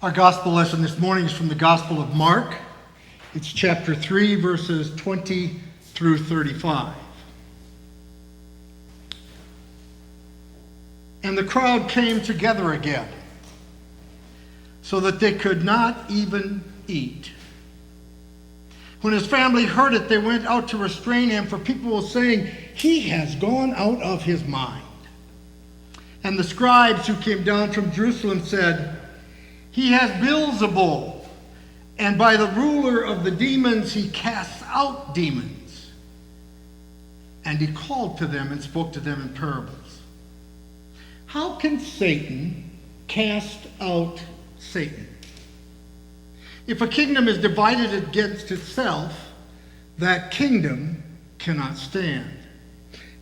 Our gospel lesson this morning is from the Gospel of Mark. It's chapter 3, verses 20 through 35. And the crowd came together again, so that they could not even eat. When his family heard it, they went out to restrain him, for people were saying, "He has gone out of his mind." And the scribes who came down from Jerusalem said, "He has Beelzebul, and by the ruler of the demons he casts out demons." And he called to them and spoke to them in parables. How can Satan cast out Satan? If a kingdom is divided against itself, that kingdom cannot stand.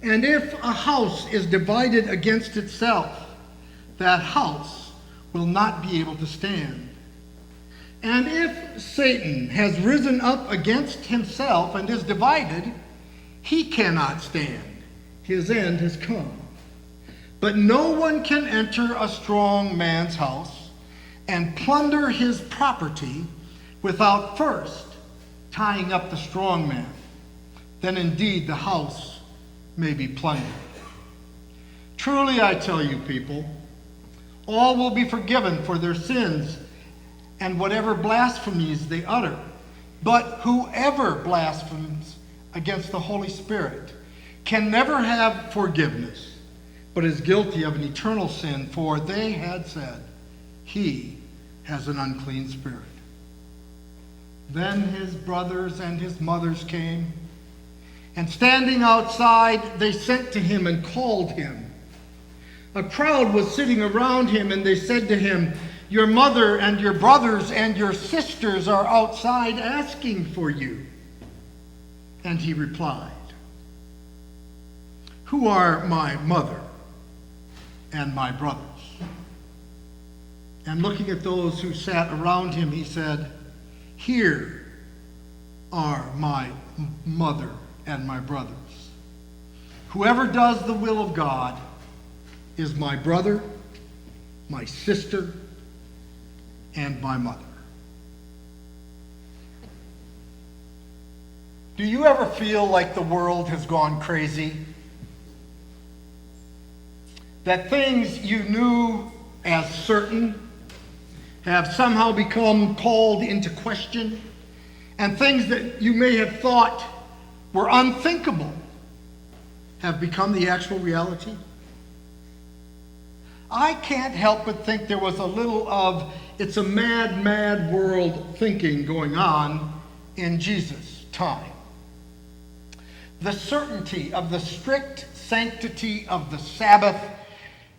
And if a house is divided against itself, that house will not be able to stand. And if Satan has risen up against himself and is divided, he cannot stand. His end has come. But no one can enter a strong man's house and plunder his property without first tying up the strong man. Then indeed the house may be plundered. Truly I tell you, people, all will be forgiven for their sins and whatever blasphemies they utter. But whoever blasphemes against the Holy Spirit can never have forgiveness, but is guilty of an eternal sin, for they had said, "He has an unclean spirit." Then his brothers and his mothers came, and standing outside, they sent to him and called him. A crowd was sitting around him, and they said to him, "Your mother and your brothers and your sisters are outside asking for you." And he replied, "Who are my mother and my brothers?" And looking at those who sat around him, he said, "Here are my mother and my brothers. Whoever does the will of God is my brother, my sister, and my mother." Do you ever feel like the world has gone crazy? That things you knew as certain have somehow become called into question, and things that you may have thought were unthinkable have become the actual reality? I can't help but think there was a little of "it's a mad, mad world" thinking going on in Jesus' time. The certainty of the strict sanctity of the Sabbath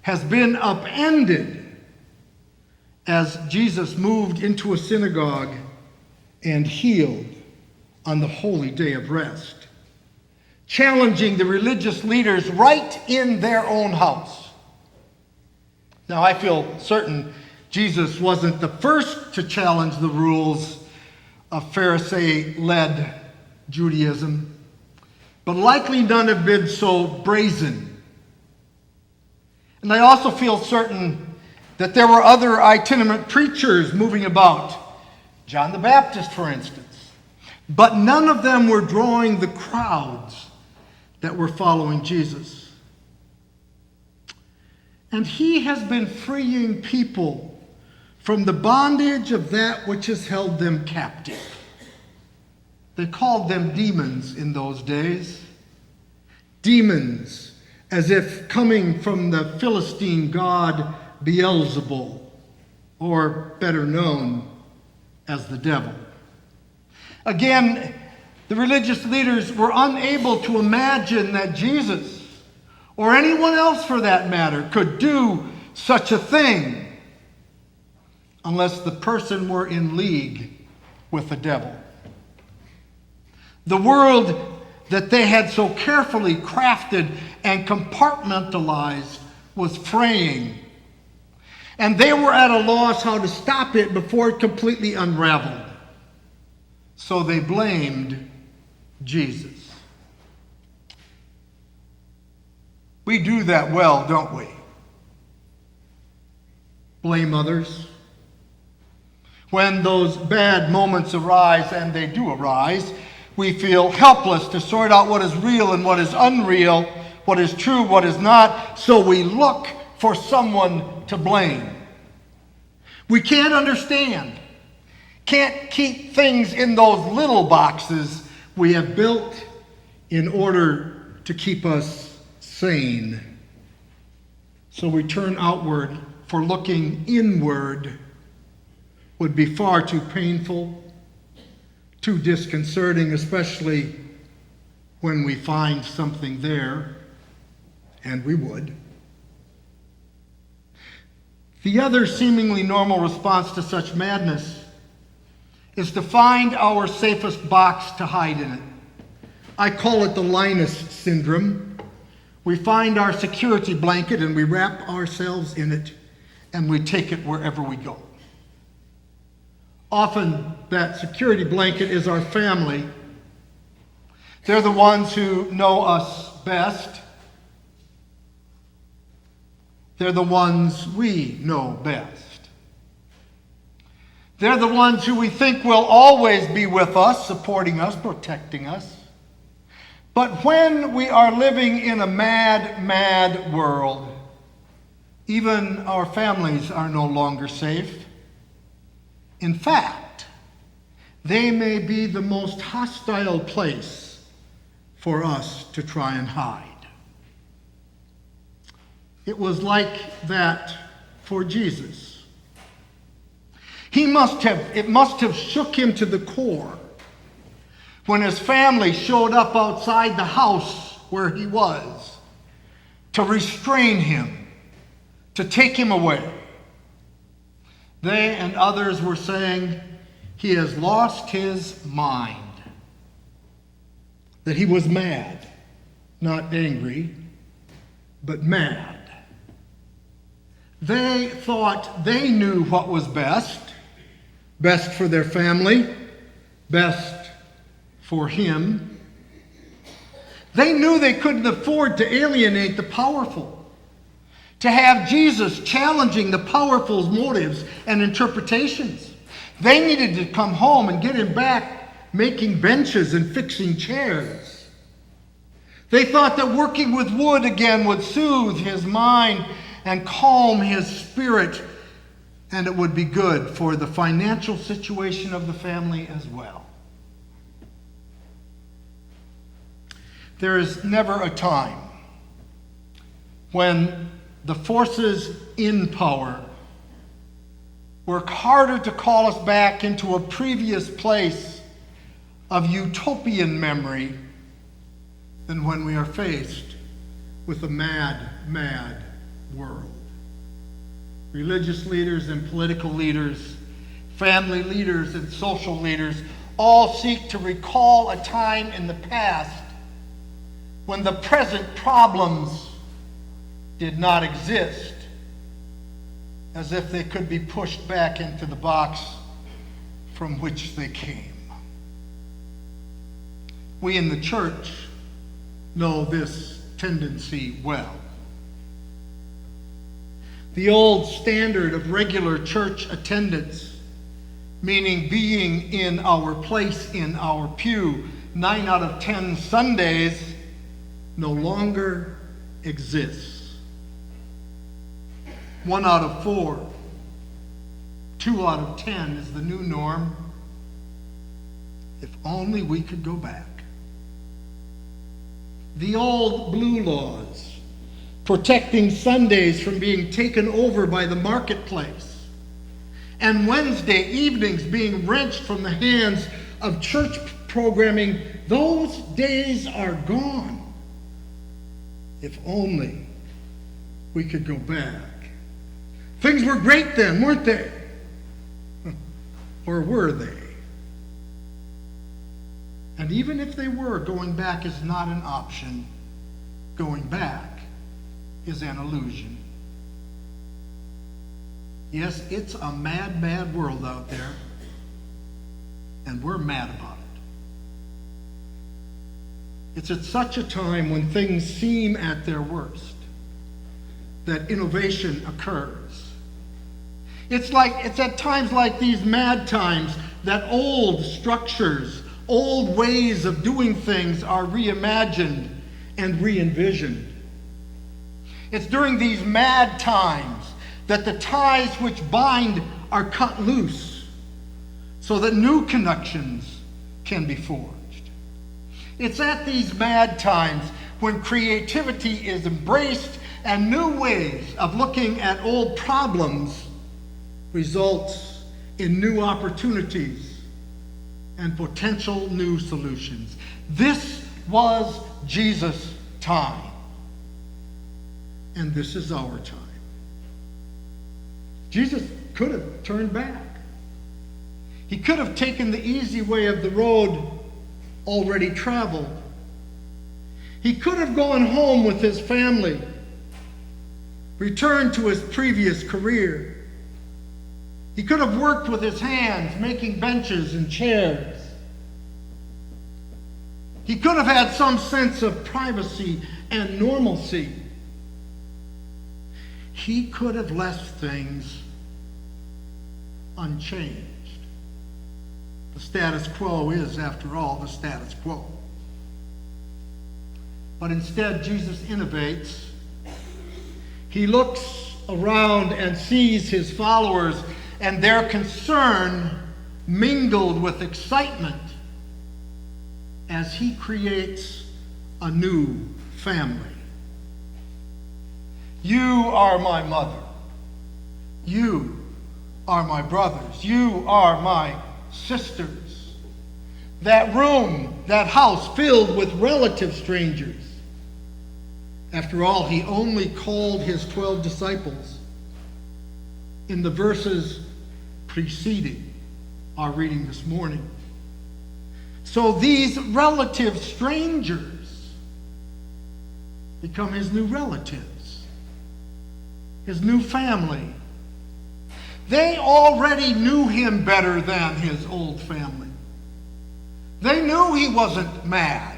has been upended as Jesus moved into a synagogue and healed on the holy day of rest, challenging the religious leaders right in their own house. Now, I feel certain Jesus wasn't the first to challenge the rules of Pharisee-led Judaism, but likely none have been so brazen. And I also feel certain that there were other itinerant preachers moving about, John the Baptist, for instance, but none of them were drawing the crowds that were following Jesus. And he has been freeing people from the bondage of that which has held them captive. They called them demons in those days. Demons, as if coming from the Philistine god Beelzebul, or better known as the devil. Again, the religious leaders were unable to imagine that Jesus, or anyone else for that matter, could do such a thing unless the person were in league with the devil. The world that they had so carefully crafted and compartmentalized was fraying, and they were at a loss how to stop it before it completely unraveled. So they blamed Jesus. We do that well, don't we? Blame others, When those bad moments arise, and they do arise, we feel helpless to sort out what is real and what is unreal, what is true, what is not, so we look for someone to blame. We can't understand, can't keep things in those little boxes we have built in order to keep us sane. So we turn outward, for looking inward would be far too painful, too disconcerting, especially when we find something there, and we would. The other seemingly normal response to such madness is to find our safest box to hide in it. I call it the Linus syndrome. We find our security blanket and we wrap ourselves in it and we take it wherever we go. Often that security blanket is our family. They're the ones who know us best. They're the ones we know best. They're the ones who we think will always be with us, supporting us, protecting us. But when we are living in a mad, mad world, even our families are no longer safe. In fact, they may be the most hostile place for us to try and hide. It was like that for Jesus. It must have shook him to the core when his family showed up outside the house where he was to restrain him, to take him away. They and others were saying he has lost his mind, that he was mad, not angry, but mad. They thought they knew what was best for their family, best for him. They knew they couldn't afford to alienate the powerful, to have Jesus challenging the powerful's motives and interpretations. They needed to come home and get him back making benches and fixing chairs. They thought that working with wood again would soothe his mind and calm his spirit, and it would be good for the financial situation of the family as well. There is never a time when the forces in power work harder to call us back into a previous place of utopian memory than when we are faced with a mad, mad world. Religious leaders and political leaders, family leaders and social leaders all seek to recall a time in the past when the present problems did not exist, as if they could be pushed back into the box from which they came. We in the church know this tendency well. The old standard of regular church attendance, meaning being in our place in our pew 9 out of 10 Sundays, no longer exists. 1 out of 4, 2 out of 10 is the new norm. If only we could go back. The old blue laws, protecting Sundays from being taken over by the marketplace, and Wednesday evenings being wrenched from the hands of church programming, those days are gone. If only we could go back. Things were great then, weren't they? Or were they? And even if they were, going back is not an option. Going back is an illusion. Yes, it's a mad, mad world out there, and we're mad about it. It's at such a time when things seem at their worst that innovation occurs. It's at times like these mad times that old structures, old ways of doing things are reimagined and re-envisioned. It's during these mad times that the ties which bind are cut loose so that new connections can be forged. It's at these mad times when creativity is embraced and new ways of looking at old problems results in new opportunities and potential new solutions. This was Jesus' time. And this is our time. Jesus could have turned back. He could have taken the easy way of the road already traveled. He could have gone home with his family, returned to his previous career. He could have worked with his hands, making benches and chairs. He could have had some sense of privacy and normalcy. He could have left things unchanged. The status quo is, after all, the status quo. But instead, Jesus innovates. He looks around and sees his followers and their concern mingled with excitement as he creates a new family. You are my mother. You are my brothers. You are my sisters. That room, that house filled with relative strangers. After all, he only called his 12 disciples in the verses preceding our reading this morning. So these relative strangers become his new relatives, his new family. They already knew him better than his old family. They knew he wasn't mad.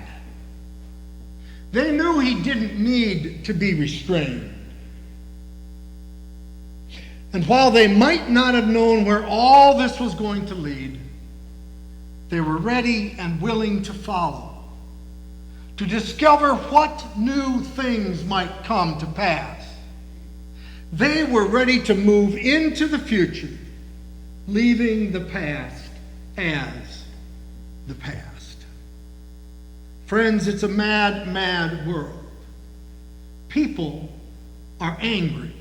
They knew he didn't need to be restrained. And while they might not have known where all this was going to lead, they were ready and willing to follow, to discover what new things might come to pass. They were ready to move into the future, leaving the past as the past. Friends, it's a mad, mad world. People are angry.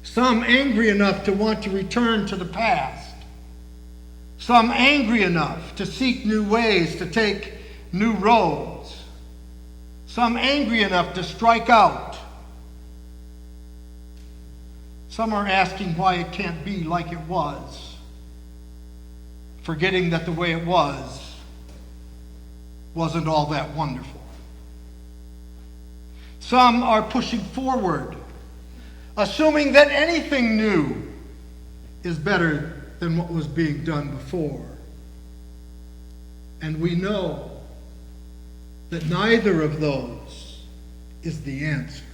Some angry enough to want to return to the past. Some angry enough to seek new ways, to take new roads. Some angry enough to strike out. Some are asking why it can't be like it was, forgetting that the way it wasn't all that wonderful. Some are pushing forward, assuming that anything new is better than what was being done before. And we know that neither of those is the answer.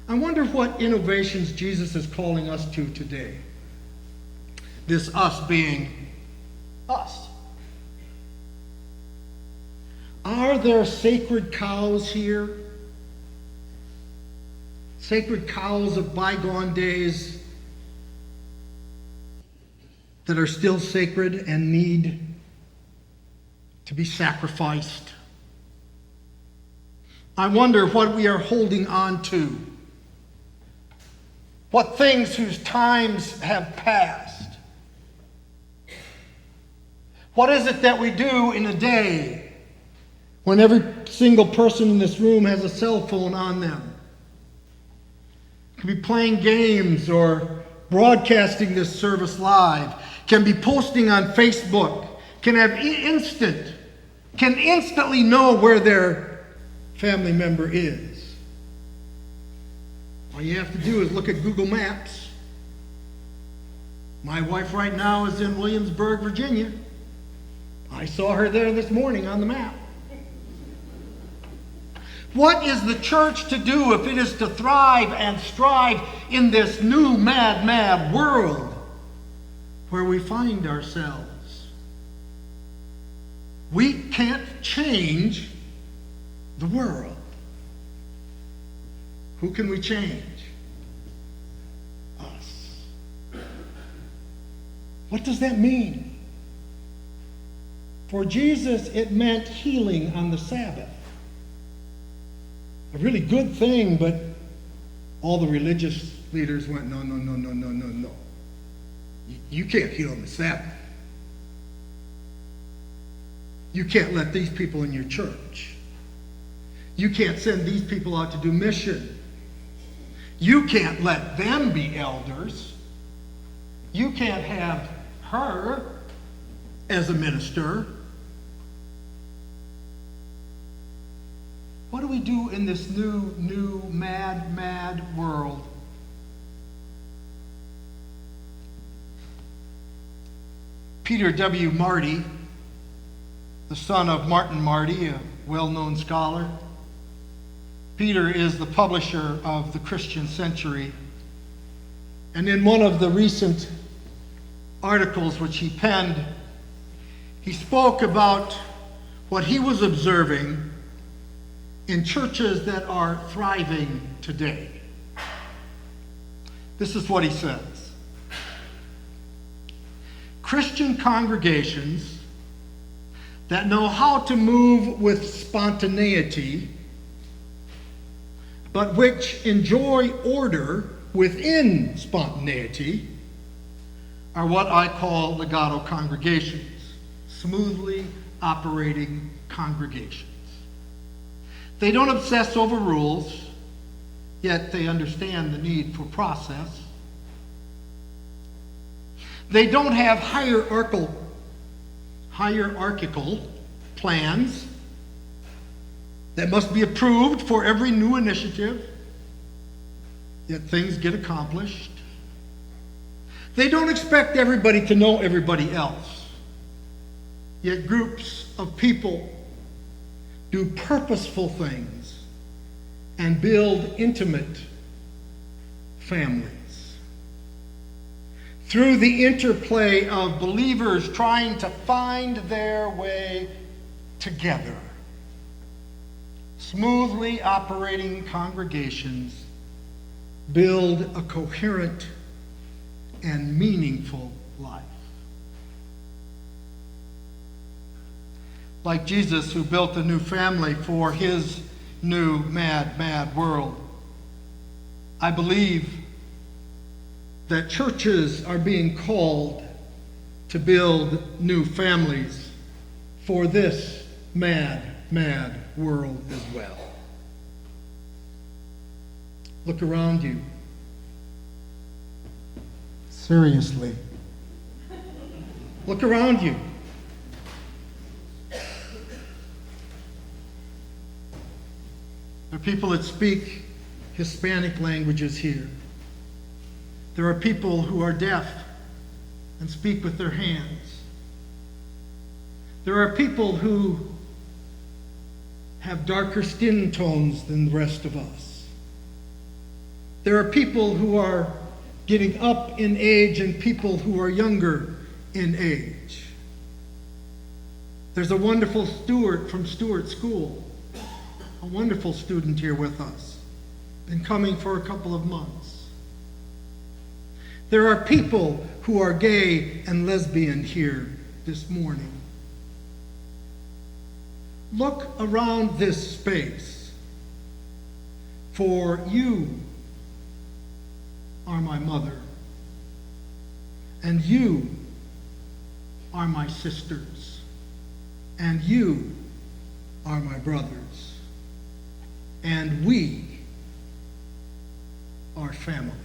I wonder what innovations Jesus is calling us to today. This us being us. Are there sacred cows here? Sacred cows of bygone days that are still sacred and need to be sacrificed? I wonder what we are holding on to. What things whose times have passed. What is it that we do in a day when every single person in this room has a cell phone on them? Can be playing games or broadcasting this service live. Can be posting on Facebook. Can have can instantly know where their family member is. All you have to do is look at Google Maps. My wife right now is in Williamsburg, Virginia. I saw her there this morning on the map. What is the church to do if it is to thrive and strive in this new mad, mad world where we find ourselves? We can't change the world. Who can we change? Us. What does that mean? For Jesus, it meant healing on the Sabbath. A really good thing, but all the religious leaders went, no, no, no, no, no, no, no. You can't heal on the Sabbath. You can't let these people in your church. You can't send these people out to do mission. You can't let them be elders. You can't have her as a minister. What do we do in this new, mad, mad world? Peter W. Marty, the son of Martin Marty, a well-known scholar. Peter is the publisher of the Christian Century. And in one of the recent articles which he penned, he spoke about what he was observing in churches that are thriving today. This is what he says. Christian congregations that know how to move with spontaneity, but which enjoy order within spontaneity, are what I call legato congregations, smoothly operating congregations. They don't obsess over rules, yet they understand the need for process. They don't have hierarchical plans that must be approved for every new initiative, yet things get accomplished. They don't expect everybody to know everybody else, yet groups of people do purposeful things and build intimate families. Through the interplay of believers trying to find their way together, smoothly operating congregations build a coherent and meaningful life. Like Jesus, who built a new family for his new mad, mad world, I believe that churches are being called to build new families for this mad, mad world as well. Look around you. Seriously. Look around you. There are people that speak Hispanic languages here. There are people who are deaf and speak with their hands. There are people who have darker skin tones than the rest of us. There are people who are getting up in age and people who are younger in age. There's a wonderful Stuart from Stuart School, a wonderful student here with us, been coming for a couple of months. There are people who are gay and lesbian here this morning. Look around this space, for you are my mother, and you are my sisters, and you are my brothers, and we are family.